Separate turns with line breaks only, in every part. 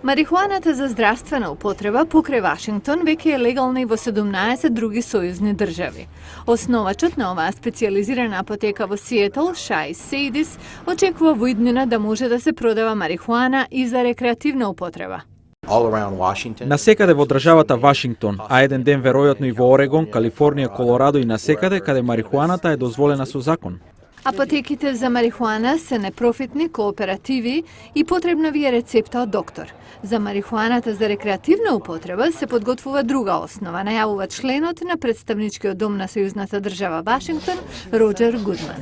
Марихуаната за здравствена употреба покрај Вашингтон веќе е легална и во 17 други сојузни држави. Основачот на оваа специјализирана апотека во Сиетл, Шај Сейдис, очекува во иднина да може да се продава марихуана и за рекреативна употреба.
Насекаде во државата Вашингтон, а еден ден веројатно и во Орегон, Калифорнија, Колорадо и насекаде каде марихуаната е дозволена со закон.
Апотеките за марихуана се непрофитни кооперативи и потребна ви е рецепта од доктор. За марихуаната за рекреативна употреба се подготвува друга основа, најавува членот на представничкиот дом на сојузната држава Вашингтон, Роџер Гудман.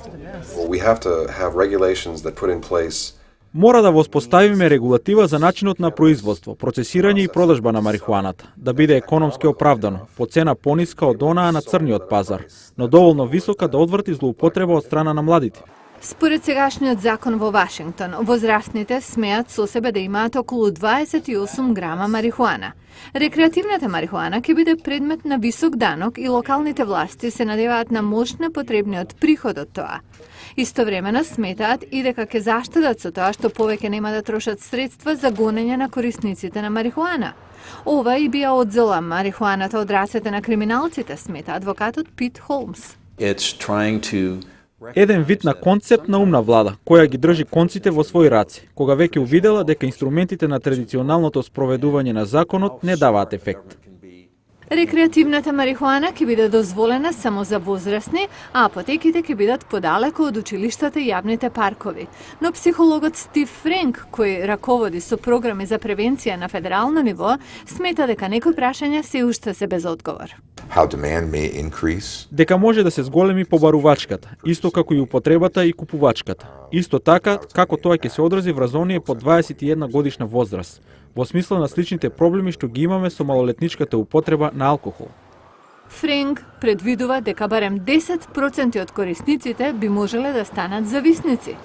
Мора да воспоставиме регулатива за начинот на производство, процесирање и продажба на марихуаната, да биде економски оправдано, по цена пониска од онаа на црниот пазар, но доволно висока да одврати злоупотреба од страна на младите.
Според сегашниот закон во Вашингтон, возрастните смеат со себе да имаат околу 28 грама марихуана. Рекреативната марихуана ќе биде предмет на висок данок и локалните власти се надеваат на мощна потребниот приход од тоа. Истовремено сметаат и дека ќе заштедат со тоа што повеќе нема да трошат средства за гонење на корисниците на марихуана. Ова и би ја одзела марихуаната од рацете на криминалците, смета адвокатот Пит Холмс.
Еден вид на концепт на умна влада, која ги држи конците во своји раце, кога веќе увидела дека инструментите на традиционалното спроведување на законот не даваат ефект.
Рекреативната марихуана ќе биде дозволена само за возрастни, а апотеките ќе бидат подалеку од училиштата и јавните паркови. Но психологот Стив Френк, кој раководи со програми за превенција на федерално ниво, смета дека некои прашања се уште се без одговор.
Дека може да се зголеми побарувачката, исто како и употребата и купувачката. Исто така, како тоа ќе се одрази врз оние по 21 годишна возраст, во смисла на сличните проблеми што ги имаме со малолетничката употреба на алкохол.
Френк предвидува дека барем 10% од корисниците би можеле да станат зависници.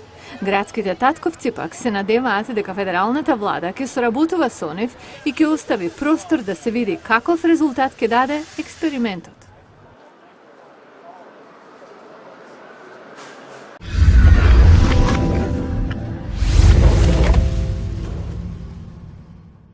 Градските татковци пак се надеваат дека федералната влада ќе соработува со нив и ќе остави простор да се види каков резултат ќе даде експериментот.